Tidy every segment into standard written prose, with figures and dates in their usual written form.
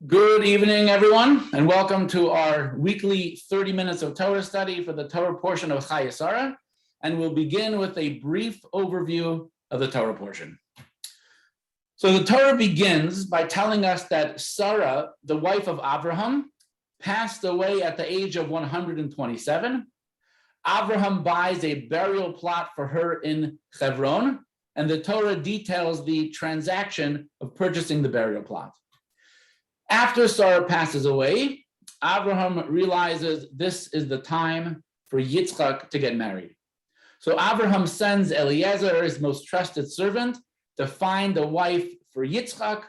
Good evening, everyone, and welcome to our weekly 30 minutes of Torah study for the Torah portion of Chayei. And we'll begin with a brief overview of the Torah portion. So the Torah begins by telling us that Sarah, the wife of Abraham, passed away at the age of 127. Abraham buys a burial plot for her in Hebron, and the Torah details the transaction of purchasing the burial plot. After Sarah passes away, Abraham realizes this is the time for Yitzchak to get married. So Abraham sends Eliezer, his most trusted servant, to find a wife for Yitzchak.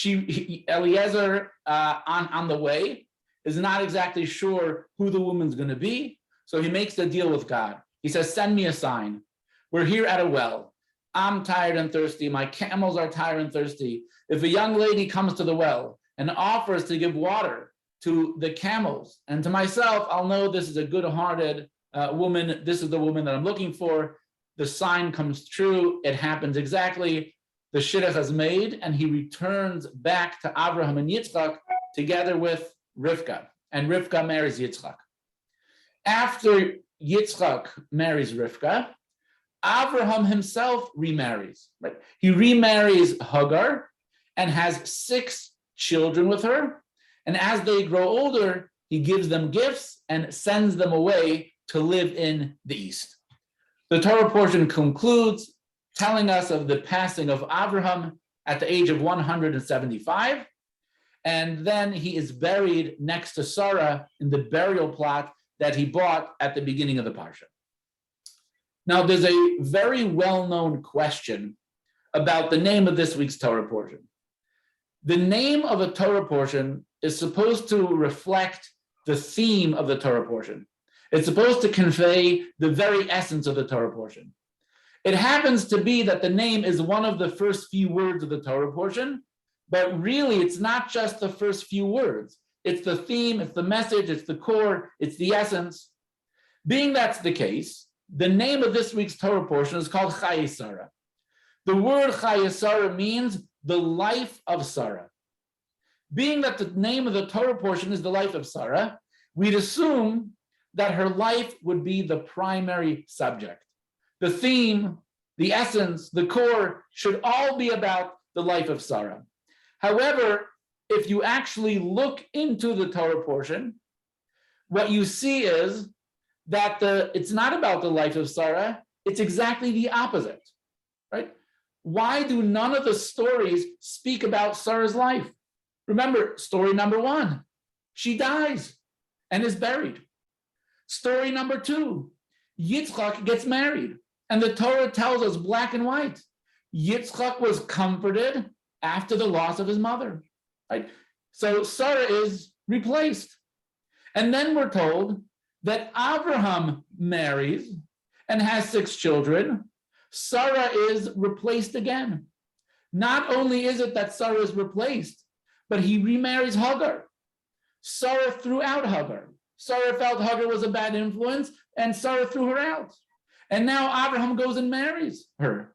Eliezer, on the way, is not exactly sure who the woman's going to be, so he makes a deal with God. He says, send me a sign. We're here at a well. I'm tired and thirsty. My camels are tired and thirsty. If a young lady comes to the well and offers to give water to the camels and to myself, I'll know this is a good-hearted woman. This is the woman that I'm looking for. The sign comes true. It happens exactly. The shidduch is made, and he returns back to Abraham and Yitzchak together with Rivka, and Rivka marries Yitzchak. After Yitzchak marries Rivka, Abraham himself remarries. Right? He remarries Hagar and has 6 children with her. And as they grow older, he gives them gifts and sends them away to live in the East. The Torah portion concludes telling us of the passing of Abraham at the age of 175. And then he is buried next to Sarah in the burial plot that he bought at the beginning of the Parsha. Now, there's a very well-known question about the name of this week's Torah portion. The name of a Torah portion is supposed to reflect the theme of the Torah portion. It's supposed to convey the very essence of the Torah portion. It happens to be that the name is one of the first few words of the Torah portion, but really it's not just the first few words. It's the theme, it's the message, it's the core, it's the essence. Being that's the case, the name of this week's Torah portion is called Chayei. The word Chayei means the life of Sarah. Being that the name of the Torah portion is the life of Sarah, we'd assume that her life would be the primary subject. The theme, the essence, the core should all be about the life of Sarah. However, if you actually look into the Torah portion, what you see is that it's not about the life of Sarah, it's exactly the opposite, right? Why do none of the stories speak about Sarah's life? Remember, story number 1, she dies and is buried. Story number 2, Yitzchak gets married, and the Torah tells us black and white, Yitzchak was comforted after the loss of his mother, right? So Sarah is replaced. And then we're told that Abraham marries and has 6 children. Sarah is replaced again. Not only is it that Sarah is replaced, but he remarries Hagar. Sarah threw out Hagar. Sarah felt Hagar was a bad influence, and Sarah threw her out. And now Abraham goes and marries her.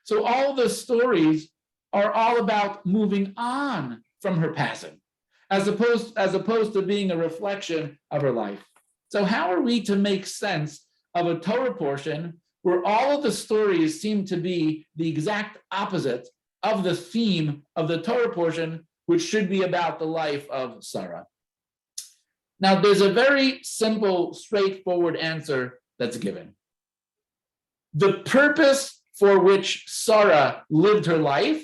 So all the stories are all about moving on from her passing, as opposed to being a reflection of her life. So how are we to make sense of a Torah portion where all of the stories seem to be the exact opposite of the theme of the Torah portion, which should be about the life of Sarah? Now, there's a very simple, straightforward answer that's given. The purpose for which Sarah lived her life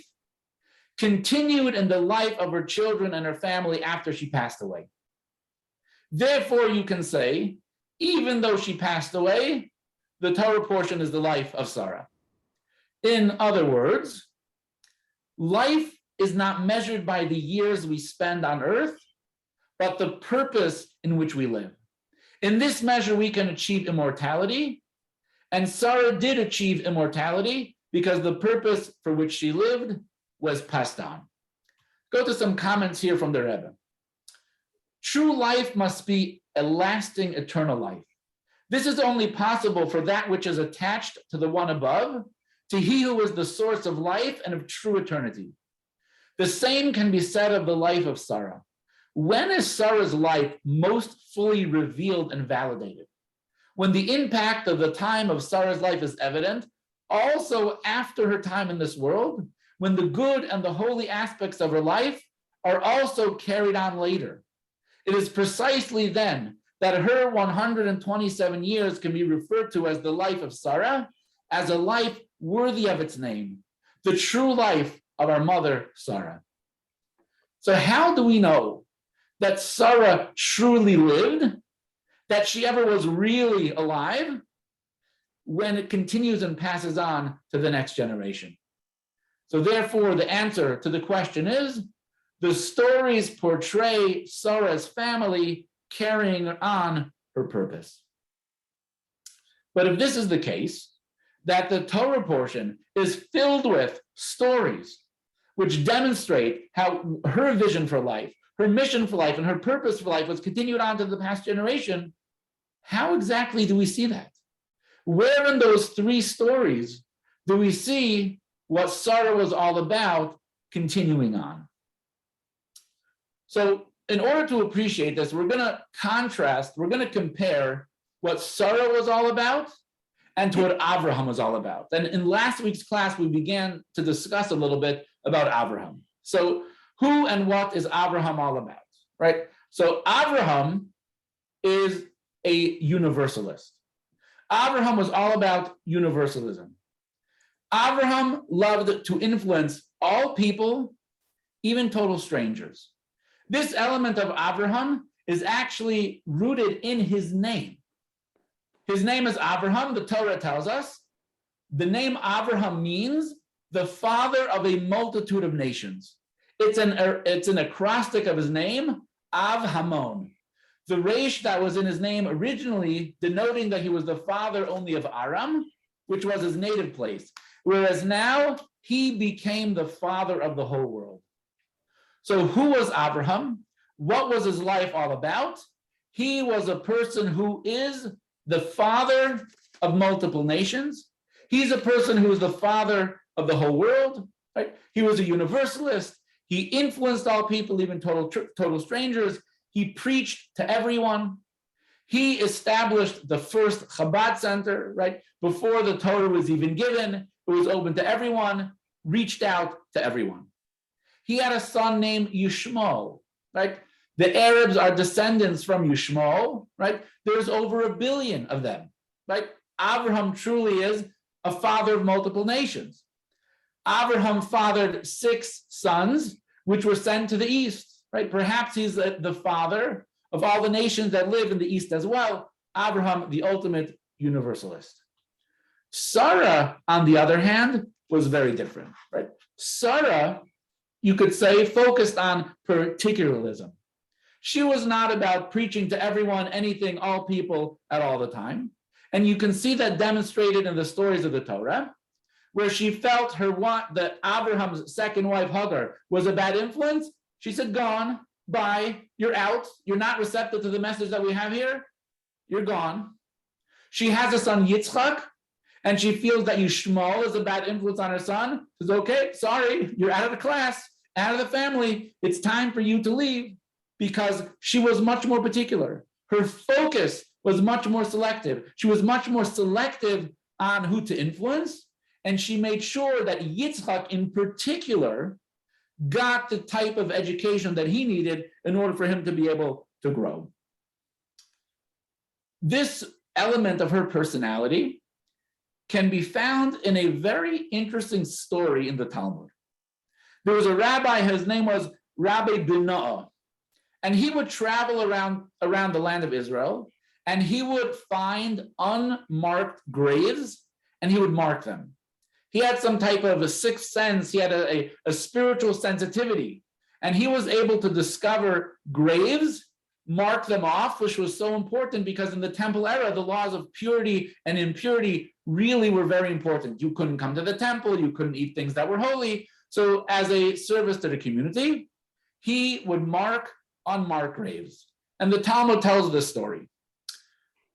continued in the life of her children and her family after she passed away. Therefore, you can say, even though she passed away, the Torah portion is the life of Sarah. In other words, life is not measured by the years we spend on earth, but the purpose in which we live. In this measure, we can achieve immortality, and Sarah did achieve immortality because the purpose for which she lived was passed on. Go to some comments here from the Rebbe. True life must be a lasting, eternal life. This is only possible for that which is attached to the one above, to he who is the source of life and of true eternity. The same can be said of the life of Sarah. When is Sarah's life most fully revealed and validated? When the impact of the time of Sarah's life is evident, also after her time in this world, when the good and the holy aspects of her life are also carried on later. It is precisely then that her 127 years can be referred to as the life of Sarah, as a life worthy of its name, the true life of our mother, Sarah. So how do we know that Sarah truly lived, that she ever was really alive, when it continues and passes on to the next generation? So therefore, the answer to the question is, the stories portray Sarah's family carrying on her purpose. But if this is the case, that the Torah portion is filled with stories which demonstrate how her vision for life, her mission for life, and her purpose for life was continued on to the past generation, how exactly do we see that? Where in those three stories do we see what Sarah was all about continuing on? So in order to appreciate this, we're going to contrast, we're going to compare what Sarah was all about and to what Abraham was all about. And in last week's class, we began to discuss a little bit about Abraham. So who and what is Abraham all about, right? So Abraham is a universalist. Abraham was all about universalism. Abraham loved to influence all people, even total strangers. This element of Abraham is actually rooted in his name. His name is Abraham, the Torah tells us. The name Abraham means the father of a multitude of nations. It's an acrostic of his name, Av Hamon. The resh that was in his name originally denoting that he was the father only of Aram, which was his native place, whereas now he became the father of the whole world. So who was Abraham? What was his life all about? He was a person who is the father of multiple nations. He's a person who is the father of the whole world, right? He was a universalist. He influenced all people, even total strangers. He preached to everyone. He established the first Chabad center, right? Before the Torah was even given, it was open to everyone, reached out to everyone. He had a son named Yishmael, right? The Arabs are descendants from Yishmael, right? There's over 1 billion of them, right? Abraham truly is a father of multiple nations. Abraham fathered 6 sons, which were sent to the east, right? Perhaps he's the father of all the nations that live in the east as well. Abraham, the ultimate universalist. Sarah, on the other hand, was very different, right? Sarah, you could say, focused on particularism. She was not about preaching to everyone, anything, all people, at all the time. And you can see that demonstrated in the stories of the Torah, where she felt that Abraham's second wife, Hagar, was a bad influence. She said, gone, bye, you're out. You're not receptive to the message that we have here. You're gone. She has a son, Yitzchak, and she feels that Yishmael is a bad influence on her son. She says, okay, sorry, you're out of the class, out of the family. It's time for you to leave, because she was much more particular. Her focus was much more selective. She was much more selective on who to influence, and she made sure that Yitzchak in particular got the type of education that he needed in order for him to be able to grow. This element of her personality can be found in a very interesting story in the Talmud. There was a rabbi, his name was Rabbi Binah, and he would travel around the land of Israel, and he would find unmarked graves, and he would mark them. He had some type of a sixth sense. He had a spiritual sensitivity, and he was able to discover graves, mark them off, which was so important because in the temple era, the laws of purity and impurity really were very important. You couldn't come to the temple, you couldn't eat things that were holy. So as a service to the community, he would mark unmarked graves. And the Talmud tells this story.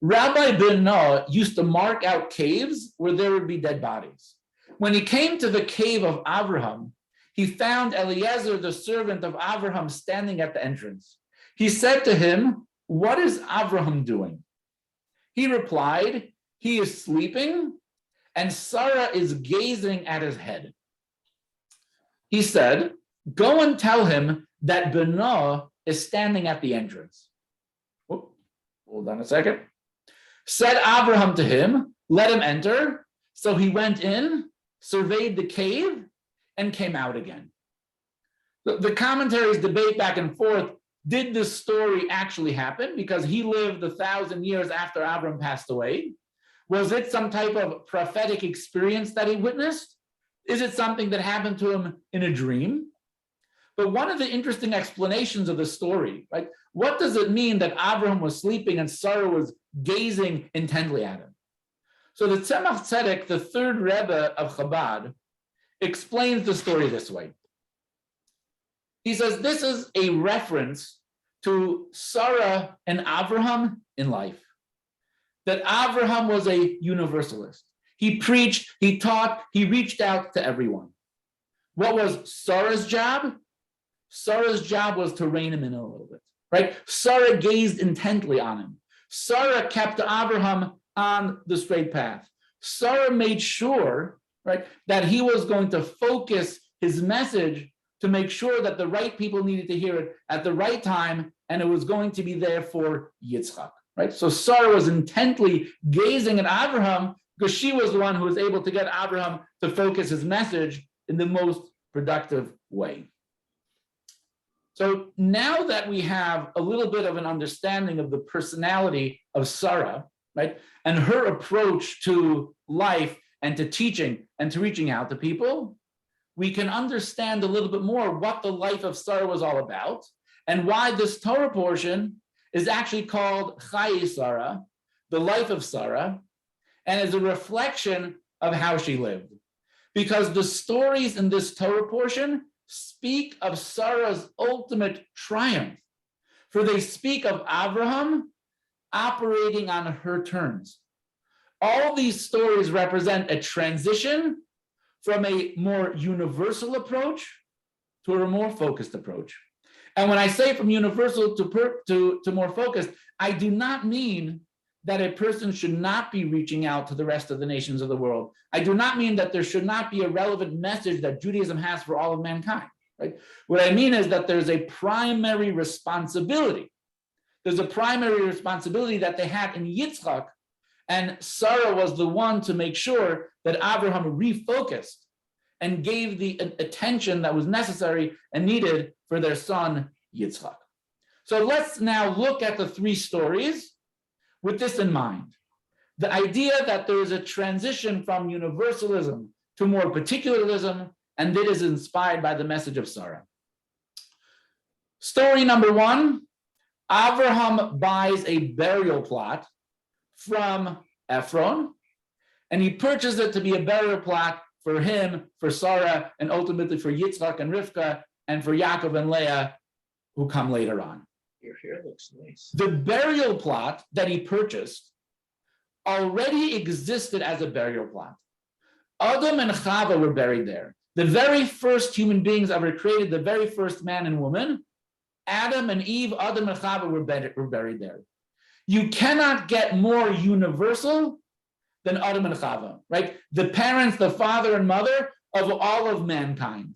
Rabbi Binah used to mark out caves where there would be dead bodies. When he came to the cave of Abraham, he found Eliezer, the servant of Abraham, standing at the entrance. He said to him, "What is Abraham doing?" He replied, "He is sleeping, and Sarah is gazing at his head." He said, "Go and tell him that Beno is standing at the entrance." Oh, hold on a second. Said Abraham to him, "Let him enter." So he went in, surveyed the cave, and came out again. The commentaries debate back and forth. Did this story actually happen? Because he lived 1,000 years after Abraham passed away. Was it some type of prophetic experience that he witnessed? Is it something that happened to him in a dream? But one of the interesting explanations of the story, right? What does it mean that Abraham was sleeping and Sarah was gazing intently at him? So the Tzemach Tzedek, the third Rebbe of Chabad, explains the story this way. He says this is a reference to Sarah and Abraham in life. That Abraham was a universalist. He preached, he taught, he reached out to everyone. What was Sarah's job? Sarah's job was to rein him in a little bit, right? Sarah gazed intently on him. Sarah kept Abraham on the straight path. Sarah made sure, right, that he was going to focus his message to make sure that the right people needed to hear it at the right time, and it was going to be there for Yitzchak, right? So Sarah was intently gazing at Abraham because she was the one who was able to get Abraham to focus his message in the most productive way. So now that we have a little bit of an understanding of the personality of Sarah, right, and her approach to life and to teaching and to reaching out to people, we can understand a little bit more what the life of Sarah was all about and why this Torah portion is actually called Chayei Sarah, the life of Sarah, and is a reflection of how she lived. Because the stories in this Torah portion speak of Sarah's ultimate triumph, for they speak of Abraham operating on her terms. All these stories represent a transition from a more universal approach to a more focused approach. And when I say from universal to more focused, I do not mean that a person should not be reaching out to the rest of the nations of the world. I do not mean that there should not be a relevant message that Judaism has for all of mankind, right? What I mean is that there's a primary responsibility. There's a primary responsibility that they had in Yitzchak, and Sarah was the one to make sure that Abraham refocused and gave the attention that was necessary and needed for their son, Yitzchak. So let's now look at the three stories with this in mind. The idea that there is a transition from universalism to more particularism, and that is inspired by the message of Sarah. Story number one, Abraham buys a burial plot from Ephron, and he purchased it to be a burial plot for him, for Sarah, and ultimately for Yitzchak and Rivka, and for Yaakov and Leah, who come later on. Your hair looks nice. The burial plot that he purchased already existed as a burial plot. Adam and Chava were buried there. The very first human beings ever created, the very first man and woman, Adam and Eve, Adam and Chava were buried there. You cannot get more universal than Adam and Chava, right? The parents, the father and mother of all of mankind.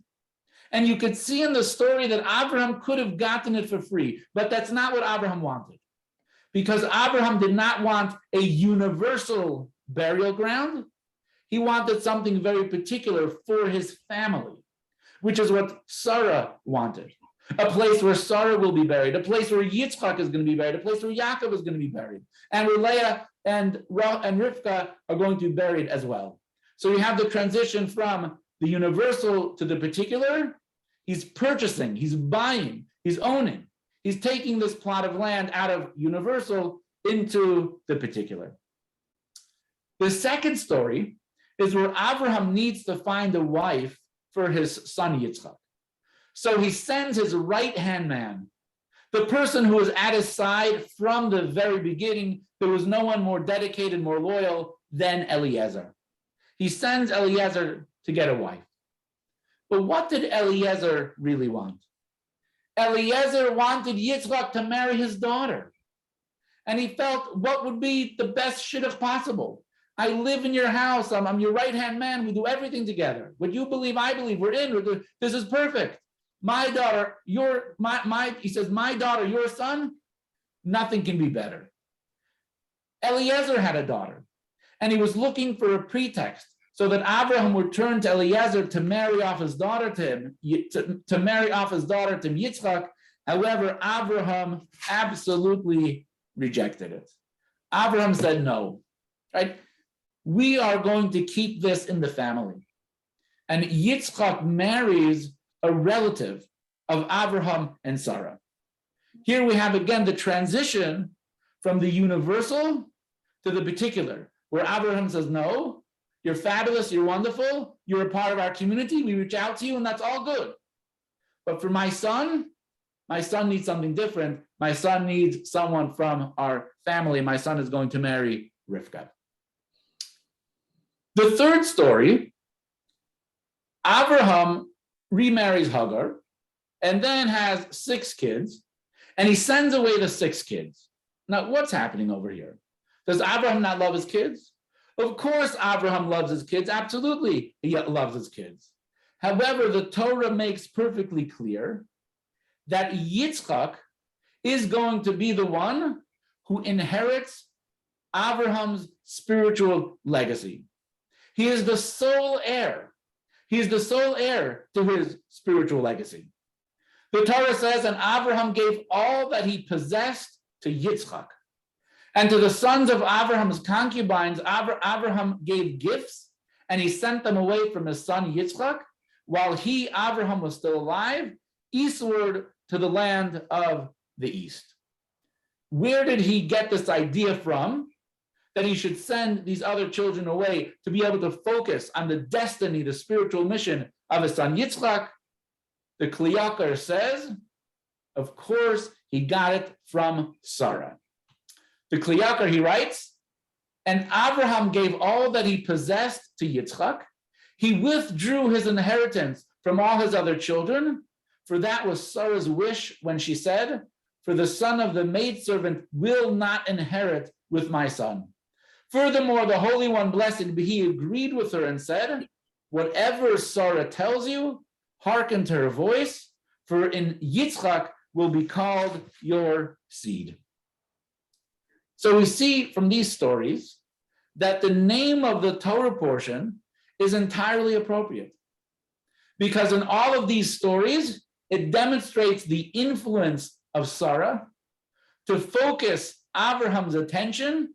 And you could see in the story that Abraham could have gotten it for free, but that's not what Abraham wanted. Because Abraham did not want a universal burial ground. He wanted something very particular for his family, which is what Sarah wanted. A place where Sarah will be buried, a place where Yitzchak is going to be buried, a place where Yaakov is going to be buried, and where Leah and Rivka are going to be buried as well. So you have the transition from the universal to the particular. He's purchasing, he's buying, he's owning. He's taking this plot of land out of universal into the particular. The second story is where Abraham needs to find a wife for his son Yitzchak. So he sends his right-hand man, the person who was at his side from the very beginning. There was no one more dedicated, more loyal than Eliezer. He sends Eliezer to get a wife. But what did Eliezer really want? Eliezer wanted Yitzchak to marry his daughter. And he felt, what would be the best shidduch possible? I live in your house. I'm your right-hand man. We do everything together. What you believe, I believe. We're in. This is perfect. My daughter, he says, my daughter, your son, nothing can be better. Eliezer had a daughter, and he was looking for a pretext so that Abraham would turn to Eliezer to marry off his daughter to him, to marry off his daughter to Yitzchak. However, Abraham absolutely rejected it. Abraham said no, right? We are going to keep this in the family. And Yitzchak marries a relative of Abraham and Sarah. Here we have again the transition from the universal to the particular, where Abraham says, no, you're fabulous, you're wonderful, you're a part of our community, we reach out to you, and that's all good. But for my son needs something different. My son needs someone from our family. My son is going to marry Rivka. The third story, Abraham remarries Hagar and then has 6 kids, and he sends away the 6 kids. Now, what's happening over here? Does Abraham not love his kids? Of course, Abraham loves his kids. Absolutely, he loves his kids. However, the Torah makes perfectly clear that Yitzchak is going to be the one who inherits Abraham's spiritual legacy. He is the sole heir. He is the sole heir to his spiritual legacy. The Torah says, and Abraham gave all that he possessed to Yitzchak. And to the sons of Abraham's concubines, Abraham gave gifts, and he sent them away from his son Yitzchak, while he, Abraham, was still alive, eastward to the land of the east. Where did he get this idea from, that he should send these other children away to be able to focus on the destiny, the spiritual mission of his son Yitzchak? The Kli Yakar says, of course, he got it from Sarah. The Kli Yakar, he writes, and Abraham gave all that he possessed to Yitzchak. He withdrew his inheritance from all his other children, for that was Sarah's wish when she said, for the son of the maidservant will not inherit with my son. Furthermore, the Holy One, blessed be he, agreed with her and said, whatever Sarah tells you, hearken to her voice, for in Yitzchak will be called your seed. So we see from these stories that the name of the Torah portion is entirely appropriate. Because in all of these stories, it demonstrates the influence of Sarah to focus Abraham's attention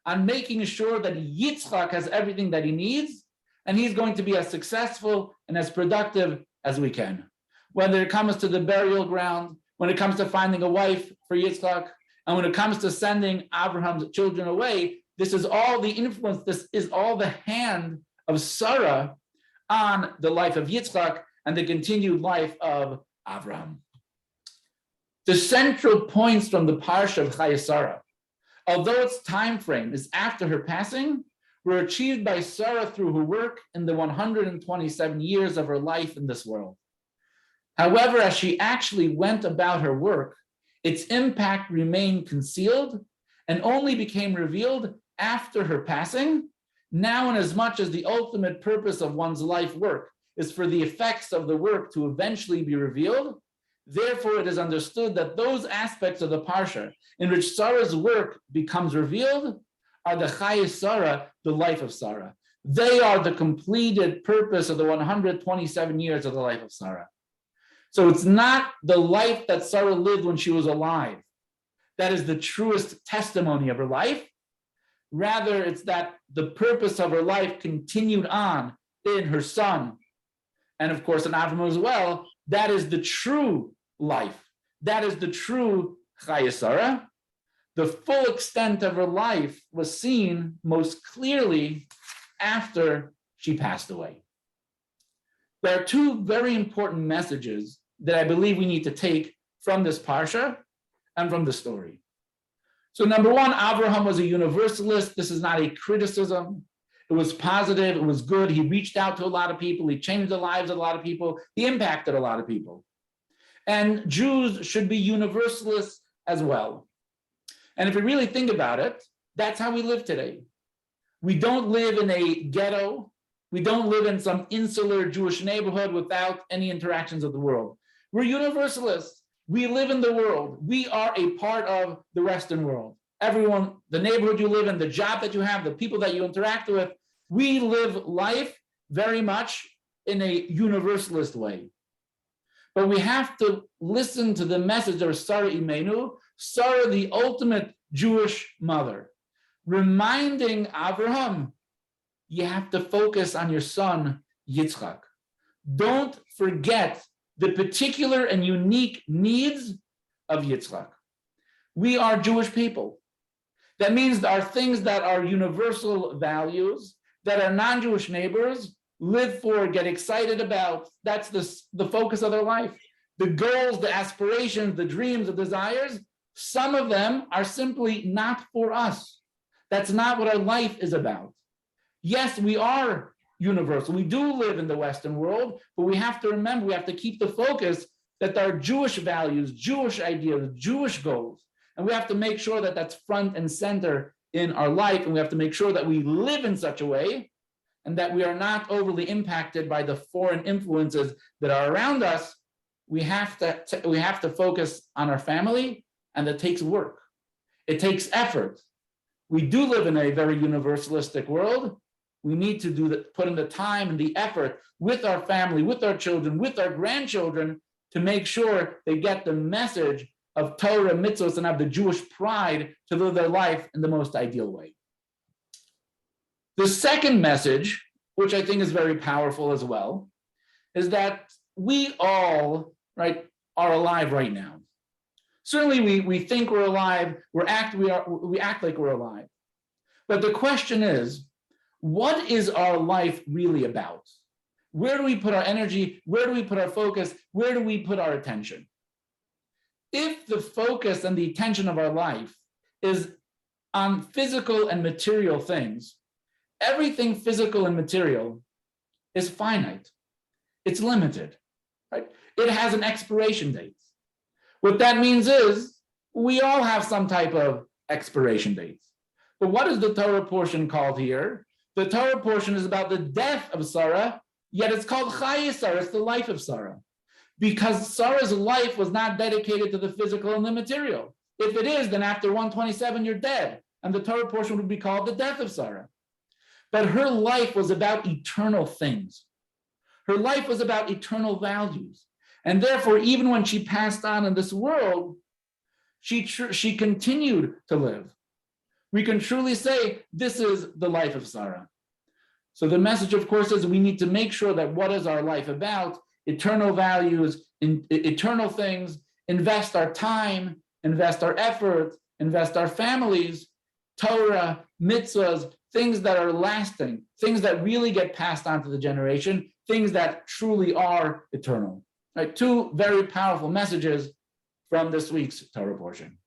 on making sure that Yitzchak has everything that he needs, and he's going to be as successful and as productive as we can. Whether it comes to the burial ground, when it comes to finding a wife for Yitzchak, and when it comes to sending Abraham's children away, this is all the influence, this is all the hand of Sarah on the life of Yitzchak and the continued life of Abraham. The central points from the Parsha of Chayei, although its time frame is after her passing, were achieved by Sarah through her work in the 127 years of her life in this world. However, as she actually went about her work, its impact remained concealed and only became revealed after her passing. Now, inasmuch as the ultimate purpose of one's life work is for the effects of the work to eventually be revealed, therefore it is understood that those aspects of the Parsha in which Sarah's work becomes revealed are the Chayei, the life of Sarah. They are the completed purpose of the 127 years of the life of Sarah. So it's not the life that Sarah lived when she was alive that is the truest testimony of her life. Rather, it's that the purpose of her life continued on in her son. And of course, in Abraham as well, that is the true life. That is the true Chayei. The full extent of her life was seen most clearly after she passed away. There are 2 very important messages that I believe we need to take from this Parsha and from the story. So number 1, Abraham was a universalist. This is not a criticism. It was positive. It was good. He reached out to a lot of people. He changed the lives of a lot of people. He impacted a lot of people. And Jews should be universalists as well. And if we really think about it, that's how we live today. We don't live in a ghetto. We don't live in some insular Jewish neighborhood without any interactions of the world. We're universalists. We live in the world. We are a part of the Western world. Everyone, the neighborhood you live in, the job that you have, the people that you interact with, we live life very much in a universalist way. But we have to listen to the message of Sarah Imenu, Sarah, the ultimate Jewish mother, reminding Abraham, you have to focus on your son, Yitzchak. Don't forget the particular and unique needs of Yitzchak. We are Jewish people. That means there are things that are universal values that our non-Jewish neighbors live for, get excited about. That's the focus of their life. The goals, the aspirations, the dreams, the desires, some of them are simply not for us. That's not what our life is about. Yes, we are universal. We do live in the Western world, but we have to remember, we have to keep the focus that there are Jewish values, Jewish ideas, Jewish goals. And we have to make sure that that's front and center in our life. And we have to make sure that we live in such a way and that we are not overly impacted by the foreign influences that are around us. We have to focus on our family, and that takes work. It takes effort. We do live in a very universalistic world. We need to put in the time and the effort with our family, with our children, with our grandchildren to make sure they get the message of Torah, mitzvahs, and have the Jewish pride to live their life in the most ideal way. The second message, which I think is very powerful as well, is that we all, right, are alive right now. Certainly we think we're alive, we act like we're alive. But the question is, what is our life really about? Where do we put our energy? Where do we put our focus? Where do we put our attention? If the focus and the attention of our life is on physical and material things, everything physical and material is finite. It's limited, right? It has an expiration date. What that means is we all have some type of expiration date. But what is the Torah portion called here? The Torah portion is about the death of Sarah, yet it's called Chayei Sarah, it's the life of Sarah. Because Sarah's life was not dedicated to the physical and the material. If it is, then after 127, you're dead. And the Torah portion would be called the death of Sarah. But her life was about eternal things. Her life was about eternal values. And therefore, even when she passed on in this world, she continued to live. We can truly say this is the life of Sarah. So the message, of course, is we need to make sure that what is our life about? Eternal values, eternal things, invest our time, invest our effort, invest our families, Torah, mitzvahs, things that are lasting, things that really get passed on to the generation, things that truly are eternal. Right? Two very powerful messages from this week's Torah portion.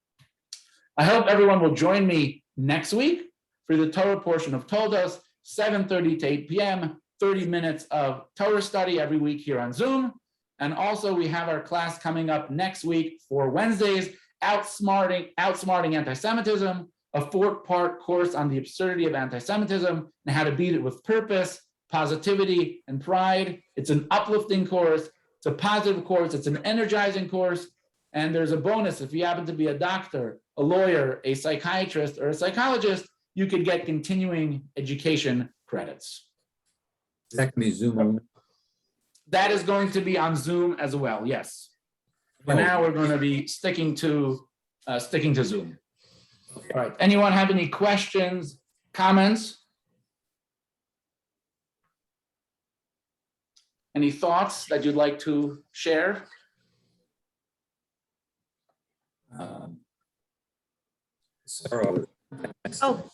I hope everyone will join me next week for the Torah portion of Toldos, 7:30 to 8 p.m., 30 minutes of Torah study every week here on Zoom. And also we have our class coming up next week for Wednesdays, Outsmarting Anti-Semitism, a 4-part course on the absurdity of anti-Semitism and how to beat it with purpose, positivity, and pride. It's an uplifting course. It's a positive course. It's an energizing course. And there's a bonus. If you happen to be a doctor, a lawyer, a psychiatrist, or a psychologist, you could get continuing education credits. That can be Zoom only. That is going to be on Zoom as well, yes. For now, we're going to be sticking to Zoom. All right, anyone have any questions, comments? Any thoughts that you'd like to share? Sarah. Oh,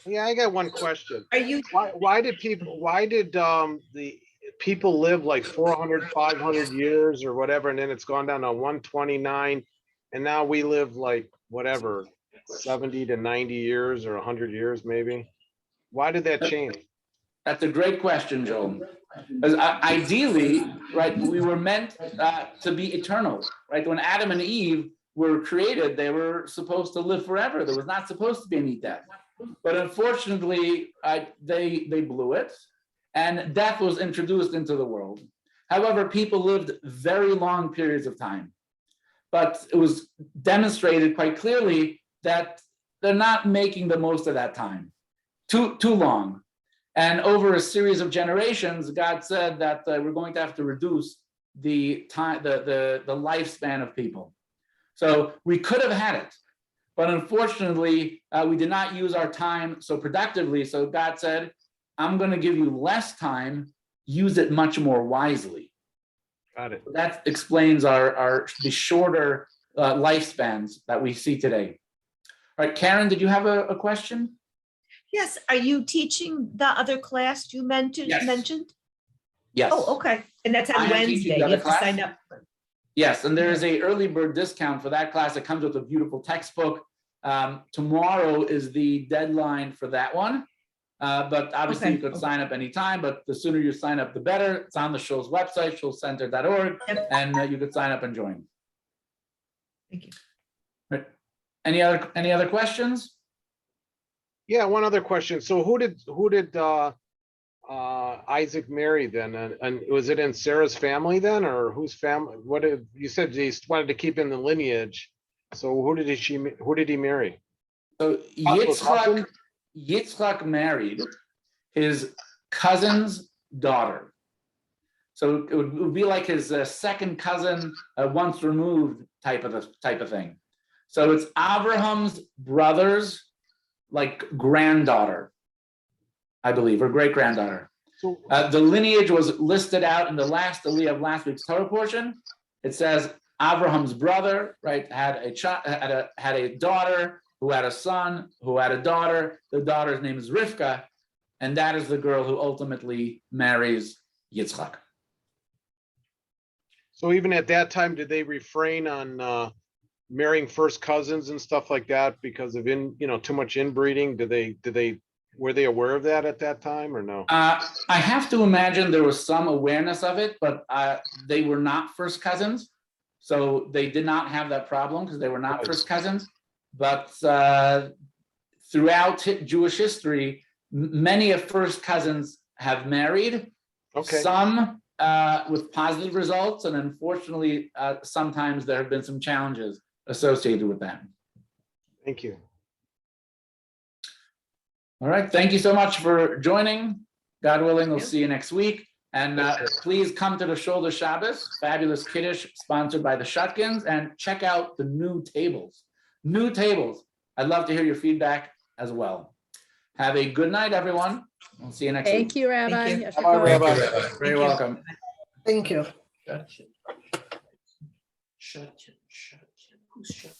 Yeah, I got one question. are you, Why did the people live like 400, 500 years or whatever, and then it's gone down to 129, and now we live like whatever, 70 to 90 years or 100 years maybe? Why did that change? That's a great question, Joel. Because ideally, right, we were meant to be eternal, right? When Adam and Eve were created, they were supposed to live forever. There was not supposed to be any death. But unfortunately, they blew it, and death was introduced into the world. However, people lived very long periods of time. But it was demonstrated quite clearly that they're not making the most of that time. Too long. And over a series of generations, God said that we're going to have to reduce the time, the lifespan of people. So we could have had it, but unfortunately, we did not use our time so productively. So God said, I'm going to give you less time, use it much more wisely. Got it. That explains the shorter lifespans that we see today. All right, Karen, did you have a question? Yes, are you teaching the other class you mentioned? Yes. Yes. Oh, okay, and that's I on am teaching Wednesday, the you other have to class. sign up. Yes, and there is a early bird discount for that class. It comes with a beautiful textbook. Tomorrow is the deadline for that one. But obviously you could sign up anytime, but the sooner you sign up, the better. It's on the shul's website, shulcenter.org, Yep. and you could sign up and join. Thank you. Right. Any other questions? Yeah, one other question. So who did Isaac marry then? And was it in Sarah's family then, or whose family? What did you said he wanted to keep in the lineage? So who did he marry? So Yitzchak married his cousin's daughter. So it would be like his second cousin, once removed type of thing. So it's Abraham's brother's like granddaughter, I believe, or great granddaughter. So The lineage was listed out in the last aliyah of last week's Torah portion. It says Abraham's brother, right, had a daughter who had a son who had a daughter. The daughter's name is Rivka, and that is the girl who ultimately marries Yitzchak. So even at that time, did they refrain on marrying first cousins and stuff like that because of too much inbreeding? Were they aware of that at that time or no? I have to imagine there was some awareness of it, but they were not first cousins. So they did not have that problem because they were not first cousins. But throughout Jewish history, many of first cousins have married. Okay. Some with positive results, and unfortunately, sometimes there have been some challenges associated with that. Thank you. All right, thank you so much for joining. God willing, we'll see you next week. And please come to the Shoulder Shabbos, fabulous Kiddush sponsored by the Shutkins, and check out the new tables. New tables. I'd love to hear your feedback as well. Have a good night, everyone. We'll see you next week. Thank you, Rabbi. Thank you. Yasher Bye, koach. Rabbi. Very welcome. Thank you. Shut. Who's shut?